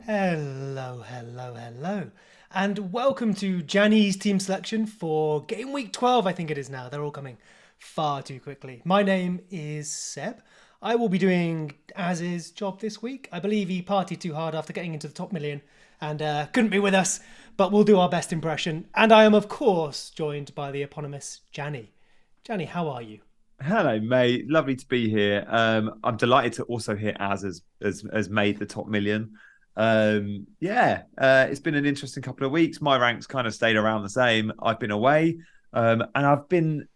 Hello. And welcome to Gianni's team selection for game week 12, I think it is now. They're all coming far too quickly. My name is Seb. I will be doing Az's job this week. I believe he partied too hard after getting into the top million and couldn't be with us, but we'll do our best impression. And I am, of course, joined by the eponymous Gianni. Gianni, how are you? Hello, mate. Lovely to be here. I'm delighted to also hear Az has made the top million. It's been an interesting couple of weeks. My ranks kind of stayed around the same. I've been away, and I've been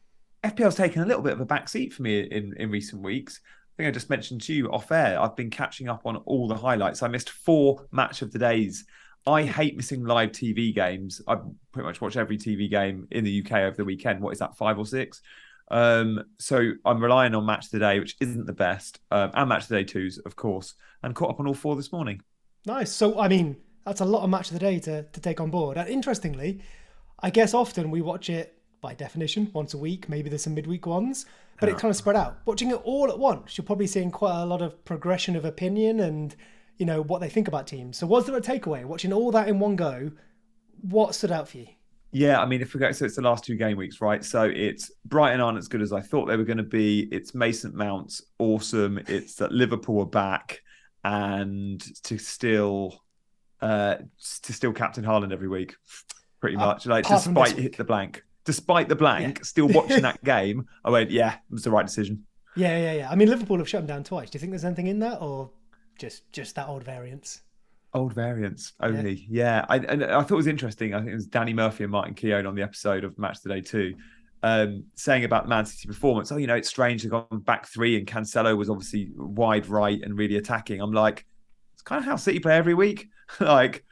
FPL's taken a little bit of a back seat for me in recent weeks. I think I just mentioned to you off air. I've been catching up on all the highlights. I missed 4 match of the days. I hate missing live TV games. I pretty much watch every TV game in the UK over the weekend. What is that, 5 or 6? So I'm relying on Match Today, which isn't the best, and Match Today twos, of course, and caught up on all 4 this morning. Nice. So, I mean, that's a lot of match of the day to take on board. And interestingly, I guess often we watch it by definition once a week. Maybe there's some midweek ones, but it Uh, kind of spread out. Watching it all at once, you're probably seeing quite a lot of progression of opinion and what they think about teams. So, was there a takeaway watching all that in one go? What stood out for you? yeah, I mean, if we go, so it's the last 2 game weeks, right? So it's Brighton aren't as good as I thought they were going to be. It's Mason Mount's awesome. It's that Liverpool are back, and to still captain Haaland every week, pretty much. Like Apart from this despite hit week, the blank, despite the yeah, blank, still watching that game. I went, yeah, it was the right decision. yeah. I mean, Liverpool have shut them down twice. Do you think there's anything in that, or just that old variance? Old variants Yeah. only, yeah. I thought it was interesting. I think it was Danny Murphy and Martin Keown on the episode of Match Today too, saying about Man City performance. Oh, it's strange they've gone back three, and Cancelo was obviously wide right and really attacking. I'm like, it's kind of how City play every week. Like,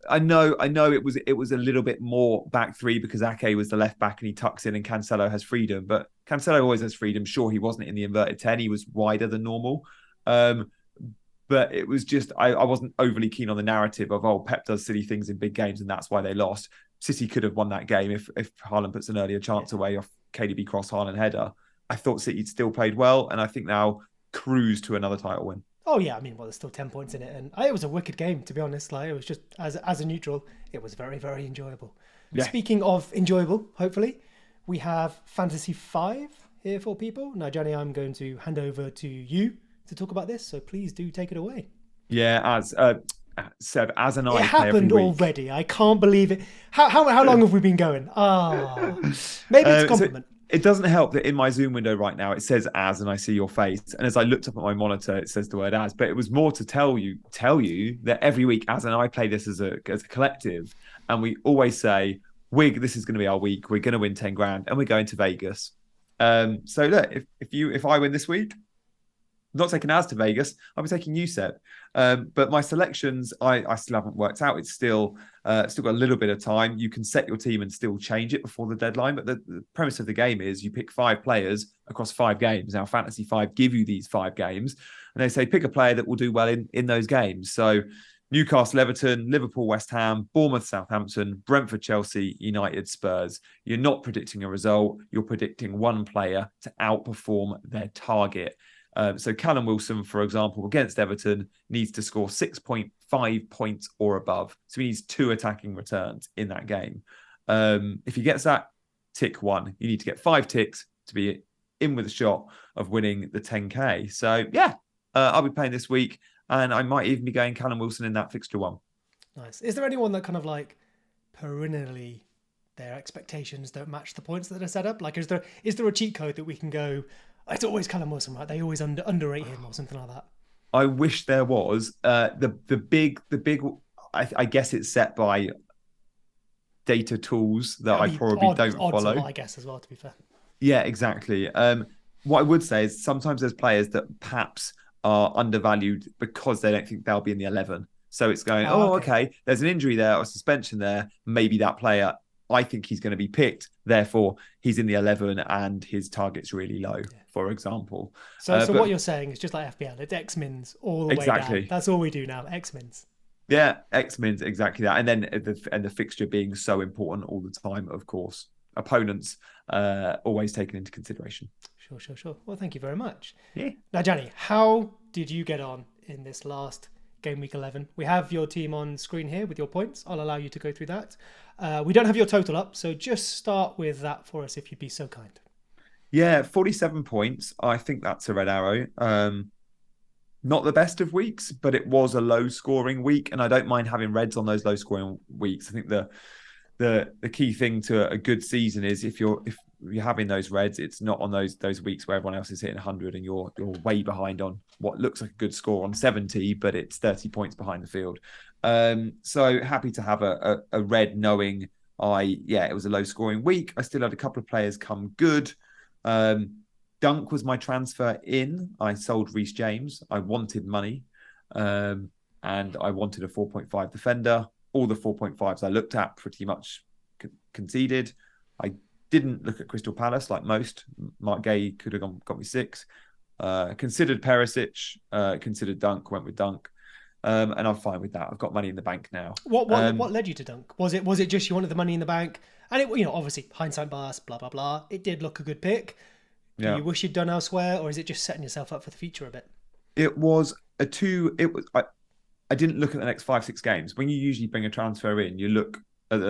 I know it was a little bit more back three because Ake was the left back and he tucks in, and Cancelo has freedom. But Cancelo always has freedom. Sure, he wasn't in the inverted 10; he was wider than normal. Um, but it was just I wasn't overly keen on the narrative of, oh, Pep does silly things in big games and that's why they lost. City could have won that game if Haaland puts an earlier chance away off KDB cross Haaland header. I thought City still played well, and I think now cruise to another title win. Oh yeah, I mean, well, there's still 10 points in it, and it was a wicked game to be honest. Like it was just as a neutral, it was very enjoyable. Yeah, Speaking of enjoyable, hopefully, we have Fantasy Five here for people. Now, Johnny, I'm going to hand over to you to talk about this, so please do take it away. yeah. As Seb, as and It I play every happened week. already. I can't believe it. How long have we been going? Maybe it's a So compliment. it doesn't help that in my Zoom window right now it says as and I see your face. And as I looked up at my monitor, it says the word as. But it was more to tell you that every week as and I play this as a collective, and we always say, this is going to be our week. We're going to win 10 grand, and we're going to Vegas. So look, if I win this week, I'm not taking Az to Vegas. I'll be taking USEP. But my selections, I still haven't worked out. It's still got a little bit of time. You can set your team and still change it before the deadline. But the premise of the game is you pick 5 players across 5 games. Now, Fantasy 5 give you these 5 games, and they say pick a player that will do well in those games. So Newcastle, Everton, Liverpool, West Ham, Bournemouth, Southampton, Brentford, Chelsea, United, Spurs. You're not predicting a result. You're predicting one player to outperform their target. So Callum Wilson, for example, against Everton, needs to score 6.5 points or above. So he needs 2 attacking returns in that game. If he gets that, tick 1. You need to get 5 ticks to be in with a shot of winning the 10K. So yeah, I'll be playing this week, and I might even be going Callum Wilson in that fixture one. Nice. Is there anyone that kind of like perennially their expectations don't match the points that are set up? Like, is there a cheat code that we can go? It's always Callum Wilson, right? They always underrate him or something like that. I wish there was the big. I guess it's set by data tools that That'd I be probably odd, don't odds a follow. lot, I guess, as well. To be fair. Yeah, exactly. What I would say is sometimes there's players that perhaps are undervalued because they don't think they'll be in the 11. So it's going, Oh, oh, okay. okay, there's an injury there or suspension there. Maybe that player, I think he's going to be picked. Therefore, he's in the 11 and his target's really low, Yeah. for example. So what But you're saying is just like FPL. It's X Mins all the way down. exactly. That's all we do now. X Mins. Yeah, X means exactly that. And then the fixture being so important all the time, of course. Opponents always taken into consideration. Sure. Well, thank you very much. Yeah. Now, Johnny, how did you get on in this last game week 11. We have your team on screen here with your points. I'll allow you to go through that. We don't have your total up, so just start with that for us if you'd be so kind. Yeah, 47 points. I think that's a red arrow. Not the best of weeks, but it was a low scoring week, and I don't mind having reds on those low scoring weeks. I think the key thing to a good season is if you're having those reds, it's not on those weeks where everyone else is hitting 100 and you're way behind on what looks like a good score on 70, but it's 30 points behind the field. So happy to have a red, knowing it was a low scoring week. I still had a couple of players come good. Dunk was my transfer in. I sold Reece James. I wanted money, and I wanted a 4.5 defender. All the 4.5s I looked at pretty much conceded. I didn't look at Crystal Palace like most. Mark Gay could have got me 6. Considered Perisic, considered Dunk, went with Dunk. And I'm fine with that. I've got money in the bank now. What led you to Dunk? Was it just you wanted the money in the bank? And it, obviously hindsight bias, blah blah blah. It did look a good pick. Do you wish you'd done elsewhere, or is it just setting yourself up for the future a bit? It was a 2. It was I didn't look at the next 5-6 games. When you usually bring a transfer in, you look at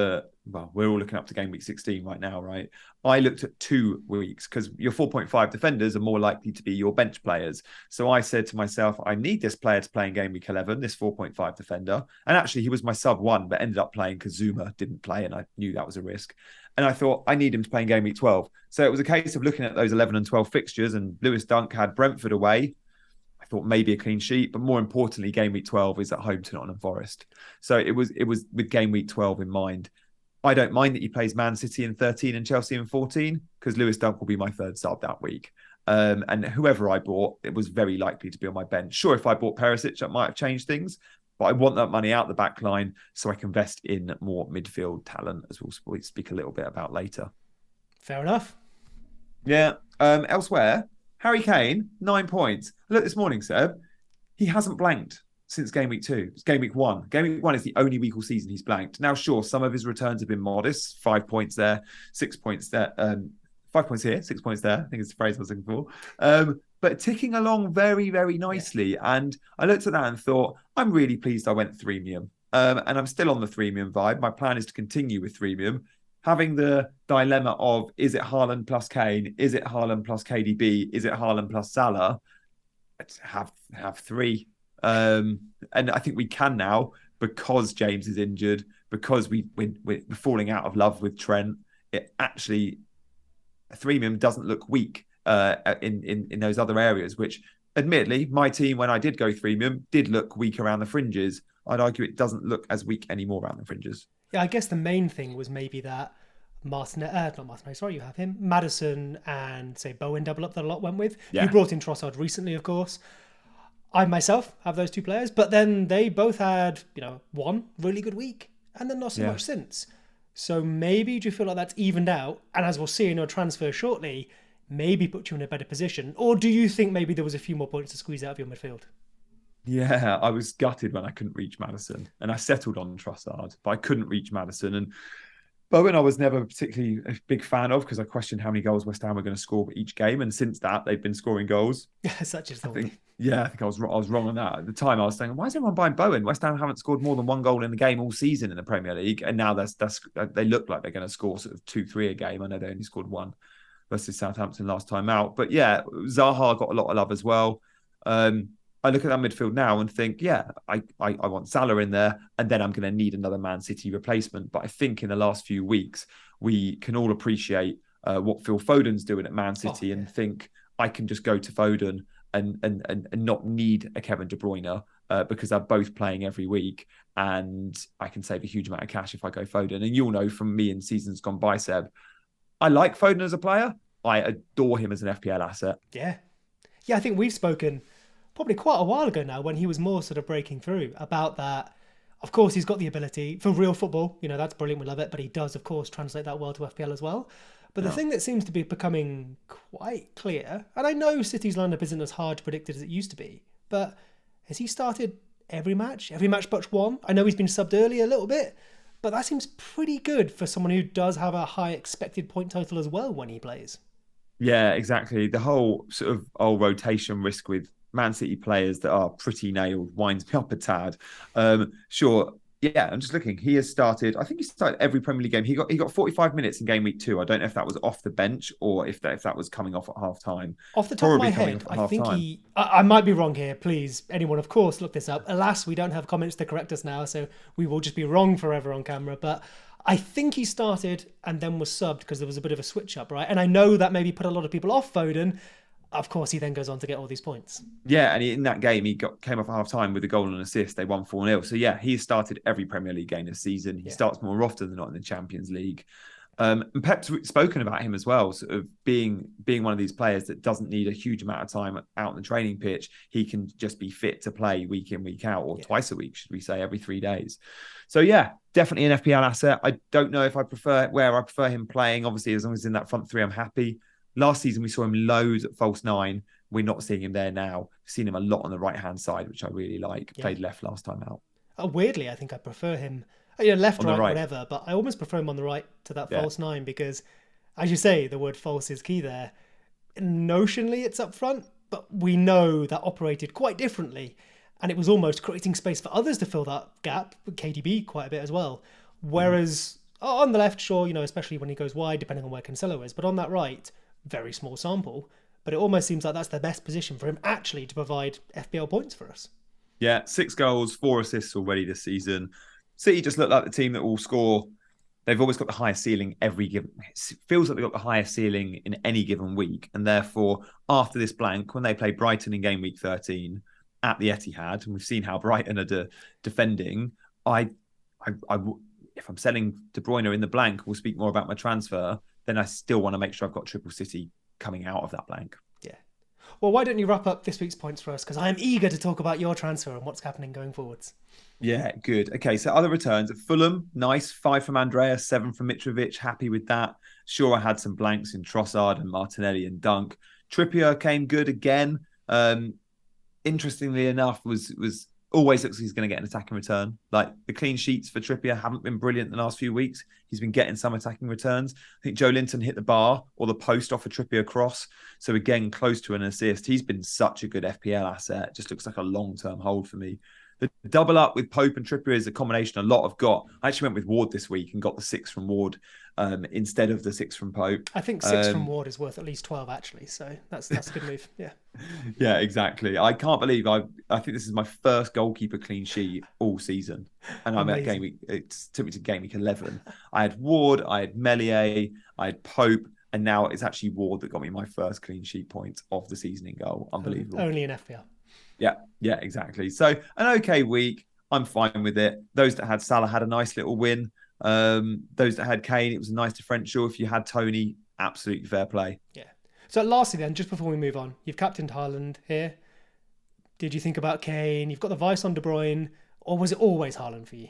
we're all looking up to game week 16 right now, right? I looked at 2 weeks because your 4.5 defenders are more likely to be your bench players. So I said to myself, I need this player to play in game week 11, this 4.5 defender. And actually, he was my sub 1, but ended up playing because Zuma didn't play, and I knew that was a risk. And I thought, I need him to play in game week 12. So it was a case of looking at those 11 and 12 fixtures, and Lewis Dunk had Brentford away. I thought maybe a clean sheet, but more importantly, game week 12 is at home to Nottingham Forest. So it was with game week 12 in mind. I don't mind that he plays Man City in 13 and Chelsea in 14, because Lewis Dunk will be my third sub that week. And whoever I bought, it was very likely to be on my bench. Sure, if I bought Perisic, that might have changed things, but I want that money out the back line so I can invest in more midfield talent, as we'll speak a little bit about later. Fair enough. Yeah. Elsewhere, Harry Kane, 9 points. Look, this morning, Seb, he hasn't blanked since game week 2. It's game week 1. Game week 1 is the only week all season he's blanked. Now, sure, some of his returns have been modest. 5 points there, 6 points there. 5 points here, 6 points there. I think it's the phrase I was looking for. But ticking along very, very nicely. Yeah. And I looked at that and thought, I'm really pleased I went threemium. And I'm still on the threemium vibe. My plan is to continue with threemium, having the dilemma of, is it Haaland plus Kane? Is it Haaland plus KDB? Is it Haaland plus Salah? Have 3. And I think we can now, because James is injured, because we're falling out of love with Trent. It actually, threemium doesn't look weak in those other areas, which admittedly, my team, when I did go threemium, did look weak around the fringes. I'd argue it doesn't look as weak anymore around the fringes. Yeah, I guess the main thing was maybe that not Martinez, sorry, you have him. Maddison and, say, Bowen double up that a lot went with. Yeah. You brought in Trossard recently, of course. I myself have those 2 players, but then they both had, one really good week and then not so much since. So maybe do you feel like that's evened out? And as we'll see in your transfer shortly, maybe put you in a better position? Or do you think maybe there was a few more points to squeeze out of your midfield? Yeah, I was gutted when I couldn't reach Maddison, and I settled on Trossard, but I couldn't reach Maddison. And Bowen, I was never particularly a big fan of, because I questioned how many goals West Ham were going to score each game. And since that, they've been scoring goals. Such as the I think I was wrong on that. At the time, I was saying, why is everyone buying Bowen? West Ham haven't scored more than 1 goal in the game all season in the Premier League. And now they look like they're going to score sort of 2-3 a game. I know they only scored 1 versus Southampton last time out. But yeah, Zaha got a lot of love as well. I look at that midfield now and think, I want Salah in there, and then I'm going to need another Man City replacement. But I think in the last few weeks, we can all appreciate what Phil Foden's doing at Man City and think, I can just go to Foden and not need a Kevin De Bruyne because they're both playing every week, and I can save a huge amount of cash if I go Foden. And you'll know from me in seasons gone by, Seb, I like Foden as a player. I adore him as an FPL asset. Yeah, I think we've spoken probably quite a while ago now, when he was more sort of breaking through about that. Of course, he's got the ability for real football. That's brilliant. We love it. But he does, of course, translate that well to FPL as well. But the thing that seems to be becoming quite clear, and I know City's lineup isn't as hard to predict as it used to be, but has he started every match but 1? I know he's been subbed early a little bit, but that seems pretty good for someone who does have a high expected point total as well when he plays. Yeah, exactly. The whole sort of rotation risk with Man City players that are pretty nailed winds me up a tad. Sure. Yeah, I'm just looking. He has started. I think he started every Premier League game. He got 45 minutes in game week 2. I don't know if that was off the bench or if that was coming off at half time. Off the top of Probably my coming head, off at I half think time. I might be wrong here. Please, anyone, of course, look this up. Alas, we don't have comments to correct us now, so we will just be wrong forever on camera. But I think he started and then was subbed because there was a bit of a switch up, right? And I know that maybe put a lot of people off Foden. Of course, he then goes on to get all these points. Yeah, and in that game, came off at half time with a goal and an assist. They won 4-0. So, yeah, he started every Premier League game this season. He Yeah, starts more often than not in the Champions League. And Pep's spoken about him as well, sort of being one of these players that doesn't need a huge amount of time out on the training pitch. He can just be fit to play week in, week out, or yeah. twice a week, should we say, every 3 days. So yeah, definitely an FPL asset. I don't know if I prefer him playing. Obviously, as long as he's in that front three, I'm happy. Last season, we saw him loads at false nine. We're not seeing him there now. We've seen him a lot on the right-hand side, which I really like. Yeah. Played left last time out. Weirdly, I think I prefer him. Left, On the right, right. whatever. But I almost prefer him on the right to that Yeah. false nine because, as you say, the word false is key there. Notionally, it's up front, but we know that operated quite differently, and it was almost creating space for others to fill that gap. KDB quite a bit as well. Whereas on the left, sure, especially when he goes wide, depending on where Cancelo is. But on that right, very small sample. But it almost seems like that's the best position for him actually to provide FPL points for us. Yeah, 6 goals, 4 assists already this season. City just look like the team that will score. They've always got the highest ceiling every given. It feels like they've got the highest ceiling in any given week, and therefore, after this blank, when they play Brighton in game week 13 at the Etihad, and we've seen how Brighton are defending, if I'm selling De Bruyne in the blank, we'll speak more about my transfer. Then I still want to make sure I've got Triple City coming out of that blank. Yeah. Well, why don't you wrap up this week's points for us? Because I am eager to talk about your transfer and what's happening going forwards. Yeah, good. Okay, so other returns. Fulham, nice. 5 from Andreas, 7 from Mitrovic. Happy with that. Sure, I had some blanks in Trossard and Martinelli and Dunk. Trippier came good again. Interestingly enough, was always looks like he's going to get an attacking return. Like the clean sheets for Trippier haven't been brilliant the last few weeks. He's been getting some attacking returns. I think Joe Linton hit the bar or the post off a Trippier cross. So again, close to an assist. He's been such a good FPL asset. Just looks like a long-term hold for me. The double up with Pope and Trippier is a combination a lot have got. I actually went with Ward this week and got the 6 from Ward instead of the 6 from Pope. I think 6 from Ward is worth at least 12 actually, so that's a good move. Yeah. Yeah, exactly. I can't believe I think this is my first goalkeeper clean sheet all season, and I'm at game week. It took me to game week 11. I had Ward, I had Meslier, I had Pope, and now it's actually Ward that got me my first clean sheet point of the season in goal. Unbelievable. Only in FPL. Yeah, exactly. So an okay week. I'm fine with it. Those that had Salah had a nice little win. Those that had Kane, it was a nice differential. If you had Tony, absolutely fair play. Yeah. So lastly then, just before we move on, you've captained Haaland here. Did you think about Kane? You've got the vice on De Bruyne, or was it always Haaland for you?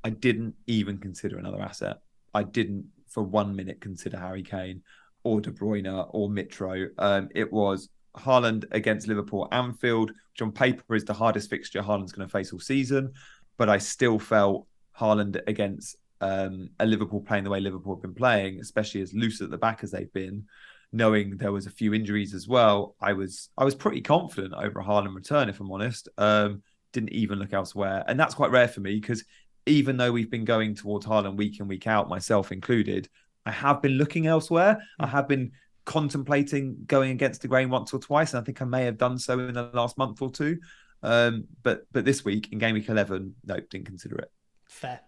I didn't even consider another asset. I didn't for 1 minute consider Harry Kane or De Bruyne or Mitro. It was Haaland against Liverpool Anfield, which on paper is the hardest fixture Haaland's going to face all season. But I still felt Haaland against a Liverpool playing the way Liverpool have been playing, especially as loose at the back as they've been, knowing there was a few injuries as well, I was pretty confident over a Haaland return, if I'm honest. Didn't even look elsewhere. And that's quite rare for me because even though we've been going towards Haaland week in, week out, myself included, I have been looking elsewhere. I have been contemplating going against the grain once or twice, and I think I may have done so in the last month or two. But this week in game week 11, no, didn't consider it. Fair.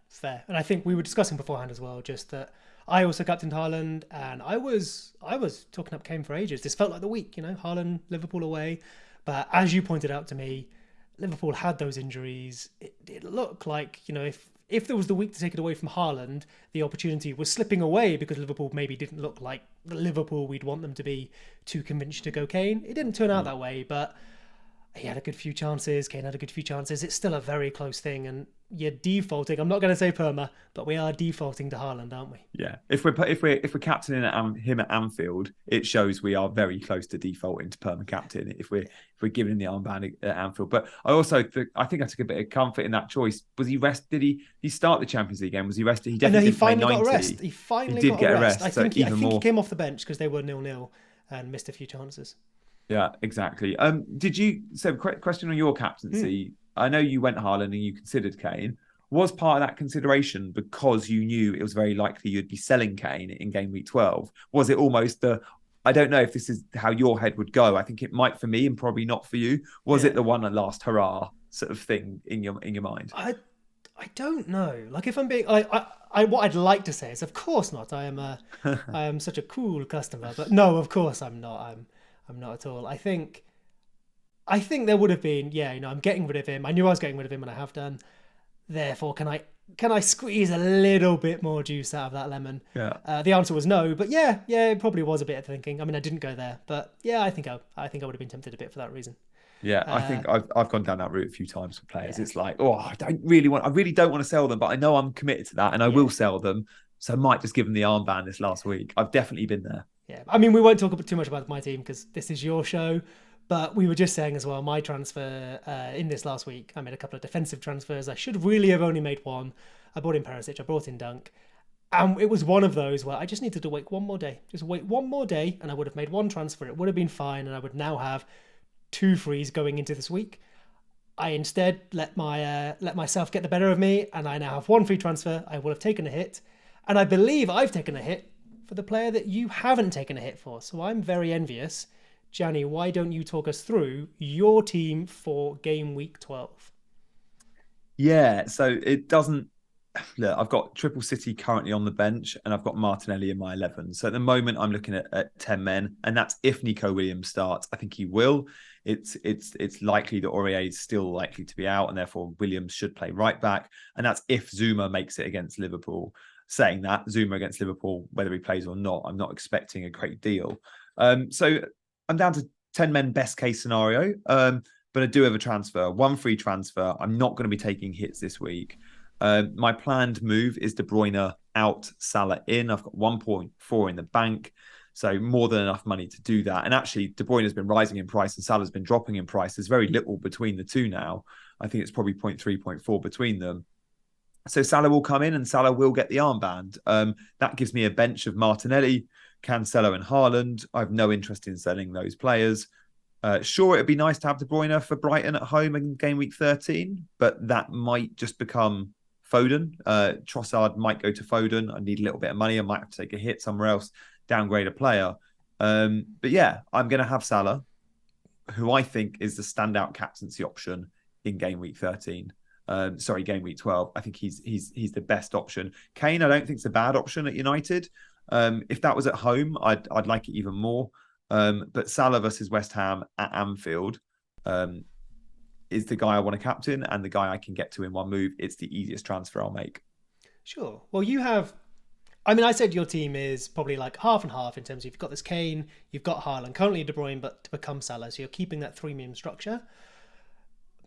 And I think we were discussing beforehand as well, just that I also captained Haaland, and I was talking up Kane for ages. This felt like the week, Haaland, Liverpool away. But as you pointed out to me, Liverpool had those injuries. It looked like, if there was the week to take it away from Haaland, the opportunity was slipping away because Liverpool maybe didn't look like the Liverpool we'd want them to be, too convinced to go Kane. It didn't turn out that way, but he had a good few chances. Kane had a good few chances. It's still a very close thing, and you're defaulting. I'm not going to say perma, but we are defaulting to Haaland, aren't we? Yeah, if we're captaining him at Anfield, it shows we are very close to defaulting to perma captain. If we're giving him the armband at Anfield, but I think I took a bit of comfort in that choice. Was he rested? Did he start the Champions League game? Was he rested? He definitely didn't play 90. Got a rest. He finally did get a rest. I think he came off the bench because they were 0-0 and missed a few chances. Yeah, exactly. Did you so question on your Hmm. captaincy? I know you went Haaland and you considered Kane. Was part of that consideration because you knew it was very likely you'd be selling Kane in game week 12? Was it almost the I don't know if this is how your head would go. I think it might for me and probably not for you. Was it Yeah. the one last hurrah sort of thing in your mind? I I don't know. Like if I'm being, what I'd like to say is, of course not. I am such a cool customer, but no, of course I'm not. I'm not at all. I think there would have been, yeah, I'm getting rid of him. I knew I was getting rid of him, and I have done. Therefore, can I squeeze a little bit more juice out of that lemon? Yeah. The answer was no, but yeah, it probably was a bit of thinking. I mean, I didn't go there, but yeah, I think I would have been tempted a bit for that reason. Yeah, I Uh, think I've gone down that route a few times for players. yeah, It's like, oh, I really don't want to sell them, but I know I'm committed to that, and I will yeah. sell them. So I might just give them the armband this last week. I've definitely been there. Yeah, I mean, we won't talk too much about my team because this is your show. But we were just saying as well, my transfer in this last week, I made a couple of defensive transfers. I should really have only made one. I brought in Perisic, I brought in Dunk. And it was one of those where I just needed to wait one more day. Just wait one more day, and I would have made one transfer. It would have been fine, and I would now have two frees going into this week. I instead let myself get the better of me, and I now have one free transfer. I will have taken a hit, and I believe I've taken a hit for the player that you haven't taken a hit for. So I'm very envious. Gianni, why don't you talk us through your team for game week 12? Yeah, so it doesn't look. I've got Triple City currently on the bench, and I've got Martinelli in my 11. So at the moment, I'm looking at 10 men, and that's if Nico Williams starts. I think he will. It's likely that Aurier is still likely to be out, and therefore Williams should play right back. And that's if Zuma makes it against Liverpool. Saying that Zuma against Liverpool, whether he plays or not, I'm not expecting a great deal. So I'm down to 10 men best case scenario. But I do have a transfer, one free transfer. I'm not going to be taking hits this week. My planned move is De Bruyne out, Salah in. I've got 1.4 in the bank. So more than enough money to do that. And actually, De Bruyne has been rising in price and Salah's been dropping in price. There's very little between the two now. I think it's probably 0.3, zero point 0.4 between them. So Salah will come in and Salah will get the armband. That gives me a bench of Martinelli, Cancelo, and Haaland. I have no interest in selling those players. Sure, it'd be nice to have De Bruyne for Brighton at home in game week 13, but that might just become Foden. Trossard might go to Foden. I need a little bit of money. I might have to take a hit somewhere else, downgrade a player. But yeah, I'm going to have Salah, who I think is the standout captaincy option in game week 13. Sorry, game week 12. I think he's the best option. Kane, I don't think it's a bad option at United. If that was at home, I'd like it even more. But Salah versus West Ham at Anfield is the guy I want to captain and the guy I can get to in one move. It's the easiest transfer I'll make. Sure. Well, you have. I mean, I said your team is probably like half and half in terms of you've got this Kane, you've got Haaland, currently De Bruyne, but to become Salah. So you're keeping that three-medium structure.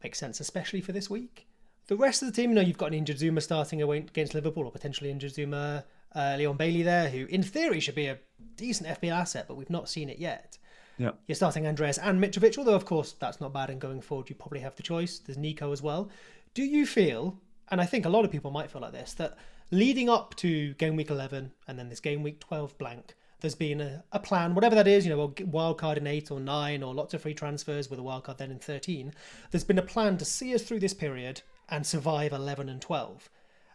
Makes sense, especially for this week. The rest of the team, you've got an injured Zuma starting away against Liverpool, or potentially injured Zuma, Leon Bailey there, who in theory should be a decent FPL asset, but we've not seen it yet. Yeah. You're starting Andreas and Mitrovic, although of course that's not bad. And going forward, you probably have the choice. There's Nico as well. Do you feel, and I think a lot of people might feel like this, that leading up to game week 11 and then this game week 12 blank, there's been a plan, whatever that is, a wild card in 8 or 9 or lots of free transfers with a wild card then in 13. There's been a plan to see us through this period and survive 11 and 12.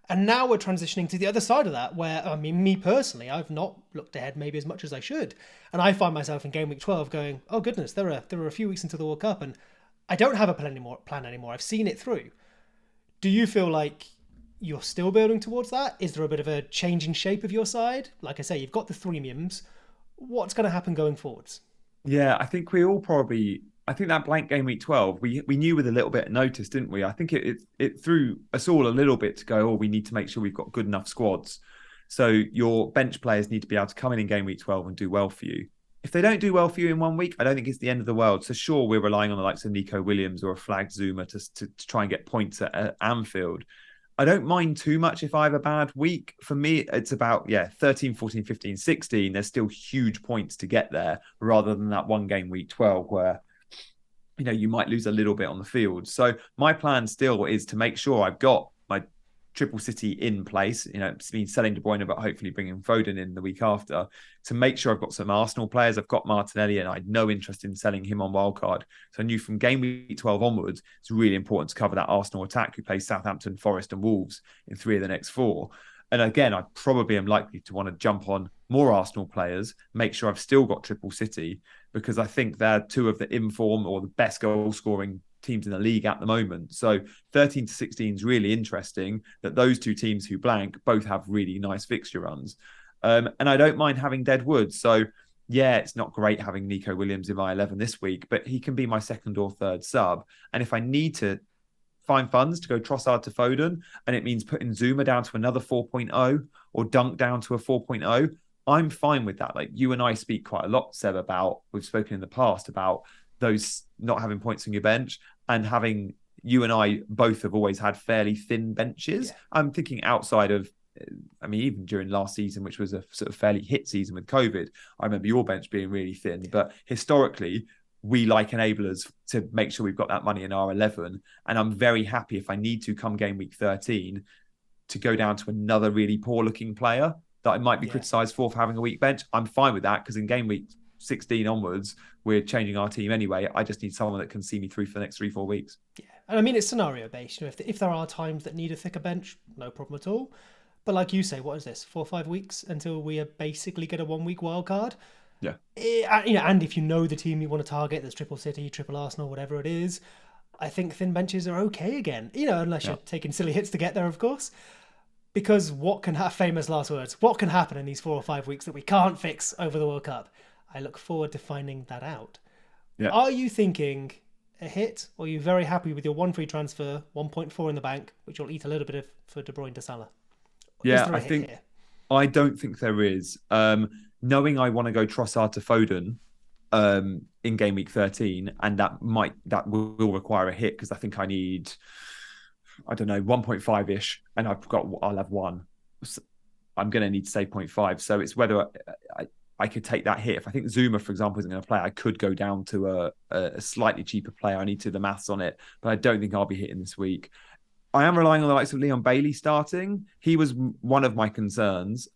And now we're transitioning to the other side of that, where, I mean, me personally, I've not looked ahead maybe as much as I should. And I find myself in game week 12 going, oh goodness, there are a few weeks into the World Cup and I don't have a plan anymore. I've seen it through. Do you feel like you're still building towards that? Is there a bit of a change in shape of your side? Like I say, you've got the three mims. What's going to happen going forwards? Yeah, I think we all probably. I think that blank game week 12, we knew with a little bit of notice, didn't we? I think it threw us all a little bit to go, oh, we need to make sure we've got good enough squads. So your bench players need to be able to come in game week 12 and do well for you. If they don't do well for you in one week, I don't think it's the end of the world. So sure, we're relying on the likes of Nico Williams or a flagged Zuma to try and get points at Anfield. I don't mind too much if I have a bad week. For me, it's about, 13, 14, 15, 16. There's still huge points to get there rather than that one game week 12 where, you might lose a little bit on the field. So my plan still is to make sure I've got my triple city in place. It's been selling De Bruyne, but hopefully bringing Foden in the week after to make sure I've got some Arsenal players. I've got Martinelli, and I had no interest in selling him on wildcard. So I knew from game week 12 onwards, it's really important to cover that Arsenal attack who plays Southampton, Forest, and Wolves in 3 of the next 4. And again, I probably am likely to want to jump on more Arsenal players, make sure I've still got triple city, because I think they're 2 of the inform or the best goal scoring teams in the league at the moment. So 13 to 16 is really interesting that those 2 teams who blank both have really nice fixture runs. And I don't mind having Deadwood. So yeah, it's not great having Nico Williams in my 11 this week, but he can be my second or third sub. And if I need to find funds to go Trossard to Foden, and it means putting Zuma down to another 4.0 or Dunk down to a 4.0, I'm fine with that. Like, you and I speak quite a lot, Seb, about, we've spoken in the past about those not having points on your bench, and having, you and I both have always had fairly thin benches. Yeah. I'm thinking outside of, even during last season, which was a sort of fairly hit season with COVID, I remember your bench being really thin. Yeah. But historically, we like enablers to make sure we've got that money in our 11. And I'm very happy if I need to, come game week 13, to go down to another really poor looking player that I might be criticised for having a weak bench. I'm fine with that, because in game week 16 onwards, we're changing our team anyway. I just need someone that can see me through for the next 3-4 weeks. Yeah. And it's scenario based. If there are times that need a thicker bench, no problem at all. But like you say, what is this, 4 or 5 weeks until we basically get a 1 week wild card? Yeah. And if you know the team you want to target, there's triple City, triple Arsenal, whatever it is, I think thin benches are okay again. Unless you're taking silly hits to get there, of course. Because what can famous last words, what can happen in these 4 or 5 weeks that we can't fix over the World Cup? I look forward to finding that out. Yeah. Are you thinking a hit, or are you very happy with your 1 free transfer, 1.4 in the bank, which will eat a little bit of for De Bruyne to Salah? Yeah, I don't think there is. Knowing I want to go Trossard to Foden in game week 13, and that will require a hit, because I think I need, I don't know, 1.5-ish, and I'll have 1. So I'm going to need to say 0.5. So it's whether I could take that hit. If I think Zuma, for example, isn't going to play, I could go down to a slightly cheaper player. I need to do the maths on it, but I don't think I'll be hitting this week. I am relying on the likes of Leon Bailey starting. He was one of my concerns.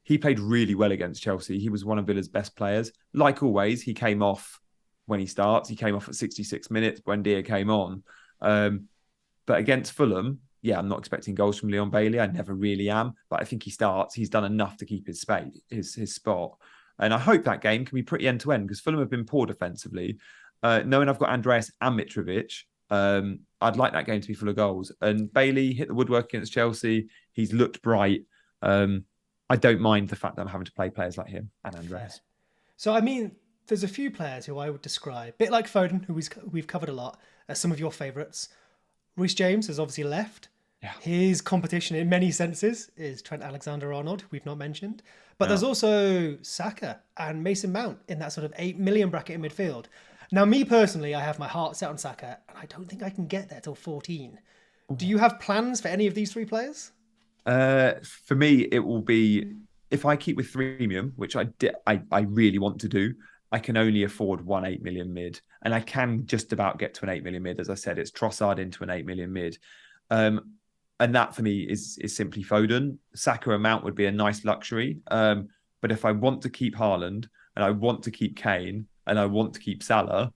He played really well against Chelsea. He was one of Villa's best players. Like always, he came off when he starts. He came off at 66 minutes. Buendia came on. But against Fulham, I'm not expecting goals from Leon Bailey. I never really am. But I think he starts. He's done enough to keep his spot. And I hope that game can be pretty end-to-end, because Fulham have been poor defensively. Knowing I've got Andreas and Mitrovic, I'd like that game to be full of goals. And Bailey hit the woodwork against Chelsea. He's looked bright. I don't mind the fact that I'm having to play players like him and Andreas. So, there's a few players who I would describe, a bit like Foden, who we've covered a lot, as some of your favourites. Reece James has obviously left. Yeah. His competition in many senses is Trent Alexander-Arnold, who we've not mentioned. But there's also Saka and Mason Mount in that sort of 8 million bracket in midfield. Now, me personally, I have my heart set on Saka, and I don't think I can get there till 14. Do you have plans for any of these 3 players? For me, it will be, if I keep with Threemium, which I really want to do, I can only afford 1 8 million mid, and I can just about get to an 8 million mid. As I said, it's Trossard into an 8 million mid. And that for me is simply Foden. Saka and Mount would be a nice luxury. But if I want to keep Haaland, and I want to keep Kane, and I want to keep Salah,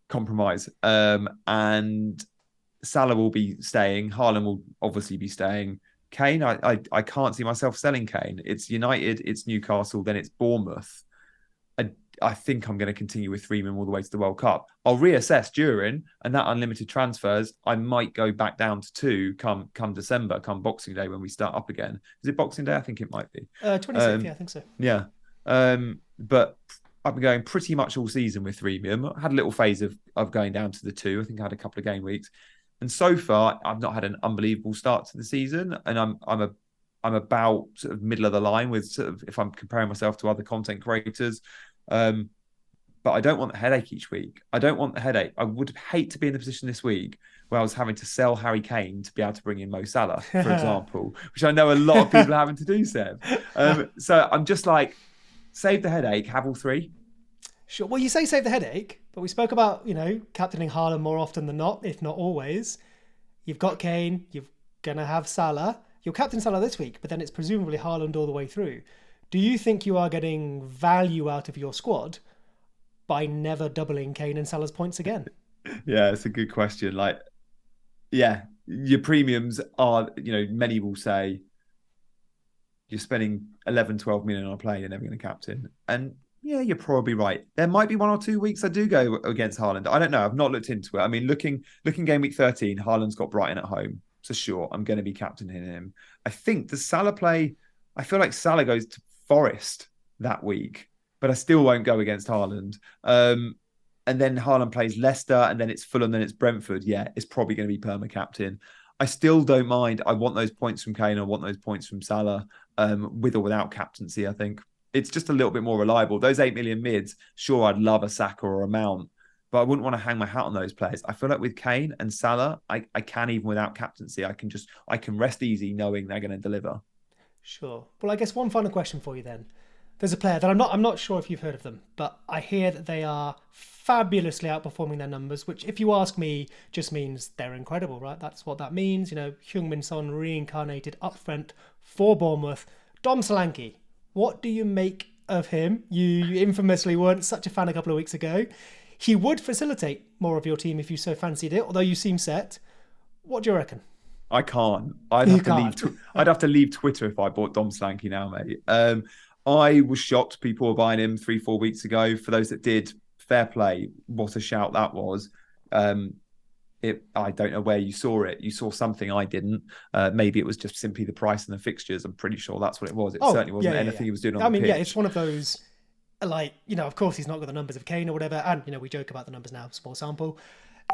compromise. And Salah will be staying. Haaland will obviously be staying. Kane, I can't see myself selling Kane. It's United, it's Newcastle, then it's Bournemouth. I think I'm going to continue with Freeman all the way to the World Cup. I'll reassess during, and that unlimited transfers, I might go back down to 2 come December, come Boxing Day, when we start up again. Is it Boxing Day? I think it might be. 26th, I think so. Yeah. But I've been going pretty much all season with Freemium. I had a little phase of going down to the 2. I think I had a couple of game weeks. And so far, I've not had an unbelievable start to the season. And I'm about sort of middle of the line with sort of, if I'm comparing myself to other content creators. But I don't want the headache each week. I don't want the headache. I would hate to be in the position this week where I was having to sell Harry Kane to be able to bring in Mo Salah, for example, which I know a lot of people are having to do, Seb. So I'm just like, save the headache, have all 3. Sure. Well, you say save the headache, but we spoke about, captaining Haaland more often than not, if not always. You've got Kane, you've gonna have Salah. You're captain Salah this week, but then it's presumably Haaland all the way through. Do you think you are getting value out of your squad by never doubling Kane and Salah's points again? Yeah, it's a good question. Like, yeah, your premiums are, many will say you're spending 11, 12 million on a player you're never going to captain. And yeah, you're probably right. There might be 1 or 2 weeks I do go against Haaland. I don't know. I've not looked into it. I mean, looking game week 13, Haaland's got Brighton at home. So sure, I'm going to be captaining him. I think does Salah play? I feel like Salah goes to Forest that week, but I still won't go against Haaland. And then Haaland plays Leicester, and then it's Fulham, then it's Brentford. Yeah, it's probably going to be perma captain. I still don't mind. I want those points from Kane. I want those points from Salah, with or without captaincy. I think it's just a little bit more reliable. Those 8 million mids, sure, I'd love a Saka or a Mount, but I wouldn't want to hang my hat on those players. I feel like with Kane and Salah, I can even without captaincy. I can rest easy knowing they're going to deliver. Sure. Well, I guess one final question for you then. There's a player that I'm not sure if you've heard of them, but I hear that they are fabulously outperforming their numbers, which, if you ask me, just means they're incredible, right? That's what that means. Heung-min Son reincarnated up front for Bournemouth. Dom Solanke, what do you make of him? You infamously weren't such a fan a couple of weeks ago. He would facilitate more of your team if you so fancied it, although you seem set. What do you reckon? I can't. You can't. I'd have to leave Twitter if I bought Dom Slanky now, mate. I was shocked people were buying him 3-4 weeks ago. For those that did, fair play. What a shout that was. I don't know where you saw it. You saw something I didn't. Maybe it was just simply the price and the fixtures. I'm pretty sure that's what it was. It certainly wasn't anything he was doing on the pitch. Yeah, it's one of those, like, of course he's not got the numbers of Kane or whatever. And, we joke about the numbers now, small sample.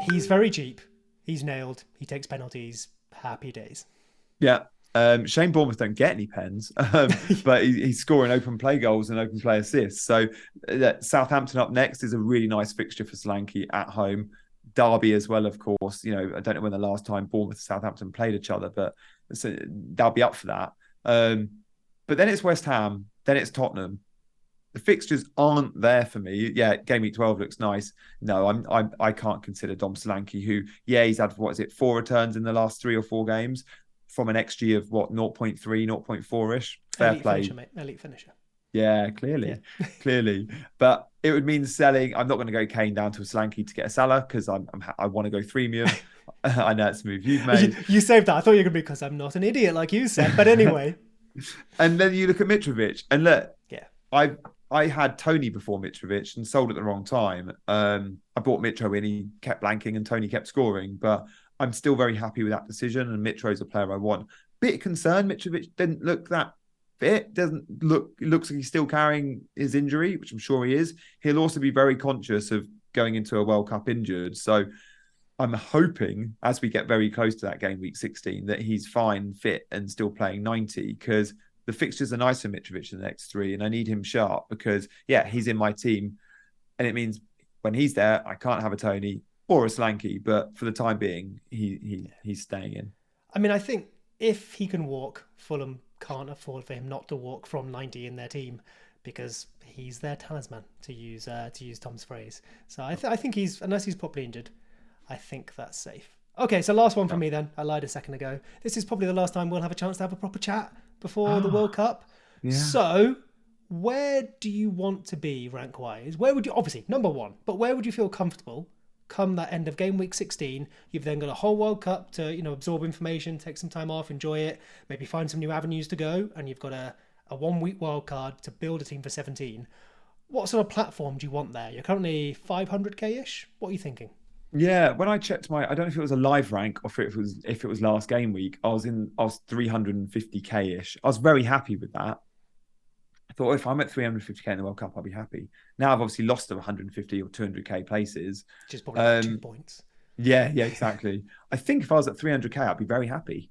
He's very cheap. He's nailed. He takes penalties. Happy days. Yeah. Shane Bournemouth don't get any pens, but he's scoring open play goals and open play assists. So Southampton up next is a really nice fixture for Solanke at home. Derby as well, of course. I don't know when the last time Bournemouth and Southampton played each other, but they'll be up for that. But then it's West Ham, then it's Tottenham. The fixtures aren't there for me. Yeah, game week 12 looks nice. No, I can't consider Dom Solanke, who, he's had 4 returns in the last 3 or 4 games from an XG of 0.3, 0.4-ish. Fair Elite play. Finisher, mate. Elite finisher. Yeah, clearly. But it would mean selling. I'm not going to go Kane down to a Solanke to get a Salah because I want to go freemium. I know it's a move you've made. You saved that. I thought you were going to be because I'm not an idiot like you said. But anyway. And then you look at Mitrovic and look, yeah, I had Tony before Mitrovic and sold at the wrong time. I bought Mitro in, he kept blanking and Tony kept scoring, but I'm still very happy with that decision. And Mitro's a player I want. Bit concerned, Mitrovic didn't look that fit. Looks like he's still carrying his injury, which I'm sure he is. He'll also be very conscious of going into a World Cup injured. So I'm hoping as we get very close to that game week 16 that he's fine, fit, and still playing 90 because the fixtures are nice for Mitrovic in the next 3, and I need him sharp because, he's in my team. And it means when he's there, I can't have a Tony or a Solanke, but for the time being, he's staying in. I mean, I think if he can walk, Fulham can't afford for him not to walk from 90 in their team because he's their talisman, to use Tom's phrase. So I think he's, unless he's properly injured, I think that's safe. Okay, so last one for me then. I lied a second ago. This is probably the last time we'll have a chance to have a proper chat before the World Cup. Yeah. So where do you want to be rank-wise? Where would you, obviously, number 1, but where would you feel comfortable come that end of game week 16? You've then got a whole World Cup to, absorb information, take some time off, enjoy it, maybe find some new avenues to go, and you've got a 1-week wild card to build a team for 17. What sort of platform do you want there? You're currently 500k-ish. What are you thinking? Yeah, when I checked I don't know if it was a live rank or if it was last game week, I was 350k-ish. I was very happy with that. I thought if I'm at 350k in the World Cup, I'll be happy. Now I've obviously lost to 150 or 200k places. Which is probably 2 points. Yeah, exactly. I think if I was at 300k, I'd be very happy.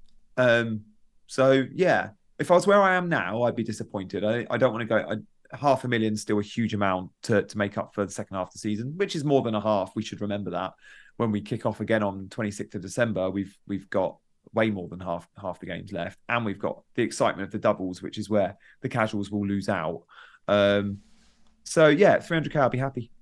So yeah, if I was where I am now, I'd be disappointed. I don't want to go. 500,000 is still a huge amount to make up for the second half of the season, which is more than a half. We should remember that when we kick off again on 26th of December, we've got way more than half the games left, and we've got the excitement of the doubles, which is where the casuals will lose out. So yeah, 300k, I'll be happy.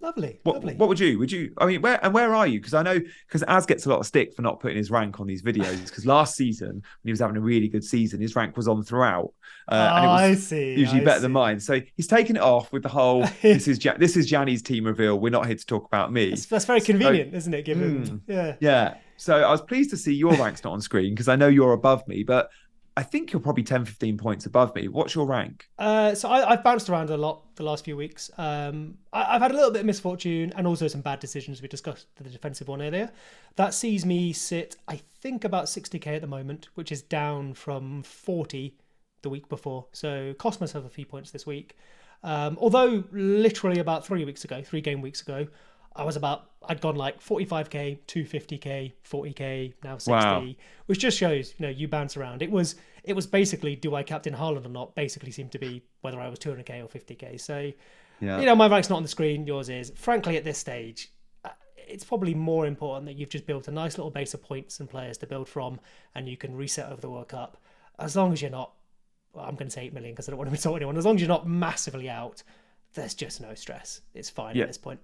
Lovely, lovely. What would you? I mean, where are you? Because I know because Az gets a lot of stick for not putting his rank on these videos. Because last season when he was having a really good season, his rank was on throughout, and it I was see, usually I better than see. mine. So he's taken it off with the whole this is Gianni's team reveal. We're not here to talk about me. That's very So convenient, isn't it? Given, yeah. yeah. So I was pleased to see your rank's not on screen because I know you're above me, but I think you're probably 10, 15 points above me. What's your rank? I've bounced around a lot the last few weeks. I've had a little bit of misfortune and also some bad decisions. We discussed the defensive one earlier. That sees me sit, I think, about 60k at the moment, which is down from 40 the week before. So cost myself a few points this week. Although literally about 3 weeks ago, 3 game weeks ago, I'd gone like 45k, 250k, 40k, now Wow. 60, which just shows, you bounce around. It was basically, do I captain Haaland or not? Basically seemed to be whether I was 200k or 50k. So, Yeah. my rank's not on the screen, yours is. Frankly, at this stage, it's probably more important that you've just built a nice little base of points and players to build from, and you can reset over the World Cup. As long as you're not, well, I'm going to say 8 million because I don't want to insult anyone. As long as you're not massively out, there's just no stress. It's fine at Yeah. this point.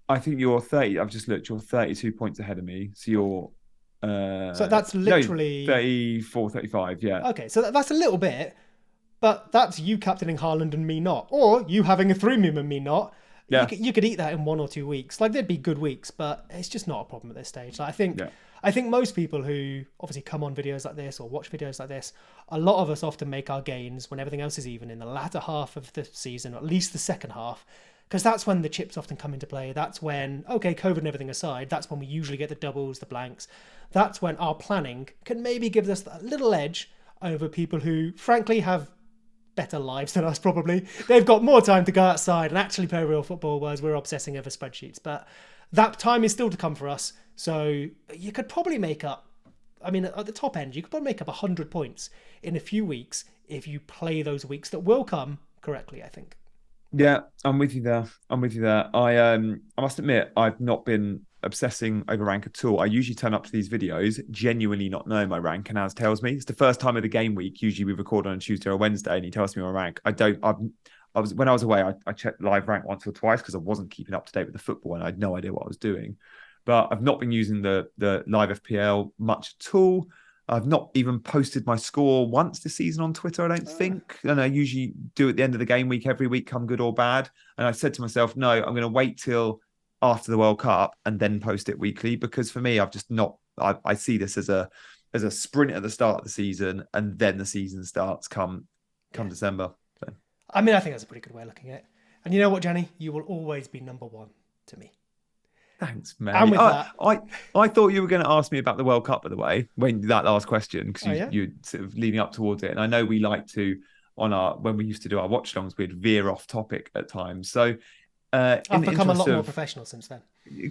I think you're 30. I've just looked. You're 32 points ahead of me. So you're, So that's no, literally 34, 35. Yeah. okay. So that's a little bit, but that's you captaining Haaland and me not, or you having a threemium and me not. You Yeah. could eat that in 1 or 2 weeks. Like there'd be good weeks, but it's just not a problem at this stage. Like, Yeah. I think most people who obviously come on videos like this or watch videos like this, a lot of us often make our gains when everything else is even in the latter half of the season, or at least the second half, because that's when the chips often come into play. That's when, okay, COVID and everything aside, that's when we usually get the doubles, the blanks. That's when our planning can maybe give us a little edge over people who, frankly, have better lives than us, probably. They've got more time to go outside and actually play real football, whereas we're obsessing over spreadsheets. But that time is still to come for us. So you could probably make up, I mean, at the top end, you could probably make up 100 points in a few weeks if you play those weeks that will come correctly, I think. Yeah. I'm with you there. I'm with you there. I must admit, I've not been obsessing over rank at all. I usually turn up to these videos genuinely not knowing my rank, and Az tells me it's the first time of the game week. Usually we record on a Tuesday or Wednesday, and he tells me my rank. I don't. I was when I was away. I checked live rank once or twice because I wasn't keeping up to date with the football, and I had no idea what I was doing. But I've not been using the live FPL much at all. I've not even posted my score once this season on Twitter, I don't think. And I usually do at the end of the game week every week, come good or bad. And I said to myself, no, I'm going to wait till after the World Cup and then post it weekly because for me, I've just not. I see this as a sprint at the start of the season, and then the season starts come Yeah. December. So. I mean, I think that's a pretty good way of looking at it. And you know what, Gianni? You will always be number one to me. Thanks, And mate. with that, I thought you were going to ask me about the World Cup, by the way, when that last question, because oh yeah, you sort of leading up towards it. And I know we like to, on our when we used to do our watch longs, we'd veer off topic at times. So, in I've the become a interest lot more of professional since then.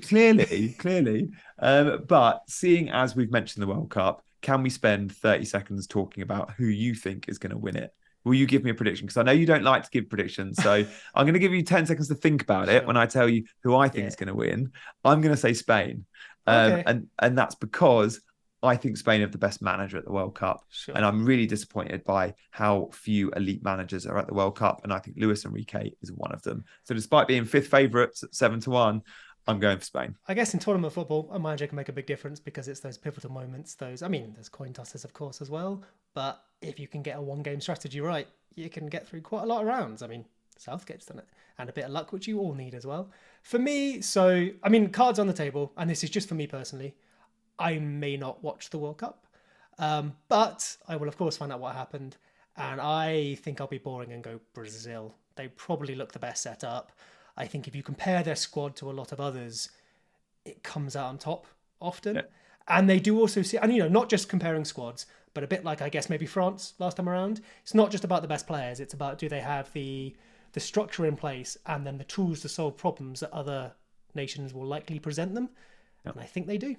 clearly, but seeing as we've mentioned the World Cup, can we spend 30 seconds talking about who you think is going to win it? Will you give me a prediction? Because I know you don't like to give predictions. So I'm going to give you 10 seconds to think about it when Sure. I tell you who I think Yeah. is going to win. I'm going to say Spain. Okay. And that's because I think Spain have the best manager at the World Cup. And Sure. I'm really disappointed by how few elite managers are at the World Cup. And I think Luis Enrique is one of them. So despite being fifth favourites at 7-1, I'm going for Spain. I guess in tournament football, a manager can make a big difference because it's those pivotal moments. I mean, there's coin tosses, of course, as well. But if you can get a one-game strategy right, you can get through quite a lot of rounds. I mean, Southgate's done it, and a bit of luck, which you all need as well. For me, I mean, cards on the table, and this is just for me personally. I may not watch the World Cup, but I will, of course, find out what happened. And I think I'll be boring and go Brazil. They probably look the best set up. I think if you compare their squad to a lot of others, it comes out on top often. Yeah. And they do also see, and not just comparing squads, but a bit like I guess maybe France last time around. It's not just about the best players. It's about do they have the structure in place and then the tools to solve problems that other nations will likely present them. Yeah. And I think they do.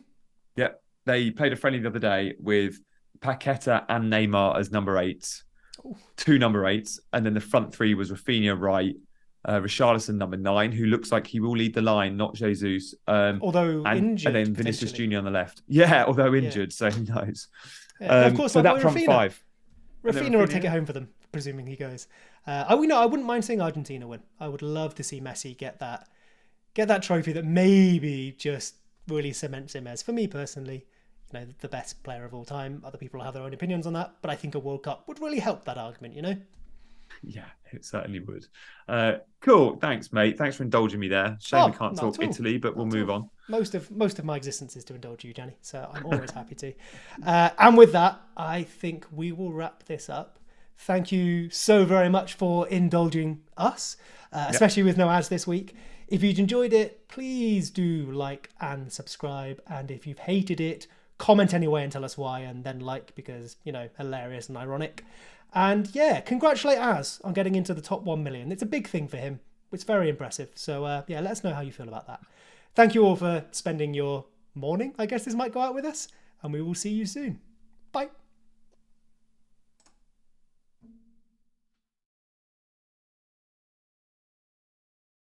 Yeah. They played a friendly the other day with Paqueta and Neymar as number eights, two number eights, and then the front three was Rafinha right, Richarlison number 9, who looks like he will lead the line, not Jesus. Although And injured then Vinicius potentially. Junior on the left. Yeah, although Yeah. injured, so who knows? Yeah. Of course, So our boy that front Rafinha. five. And then Rafinha will take Rafinha. it home for them, presuming he goes. I wouldn't mind seeing Argentina win. I would love to see Messi get that trophy that maybe just really cements him as, for me personally, the best player of all time. Other people have their own opinions on that, but I think a World Cup would really help that argument. Yeah, it certainly would. Cool. Thanks, mate. Thanks for indulging me there. Shame we Oh, can't not talk at all. Italy, but we'll Not at move all. on. Most of my existence is to indulge you, Gianni. So I'm always happy to. And with that, I think we will wrap this up. Thank you so very much for indulging us, especially with no ads this week. If you've enjoyed it, please do like and subscribe. And if you've hated it, comment anyway and tell us why, and then like because, hilarious and ironic. And yeah, congratulate Az on getting into the top 1 million. It's a big thing for him. It's very impressive. So yeah, let us know how you feel about that. Thank you all for spending your morning, I guess this might go out with us, and we will see you soon.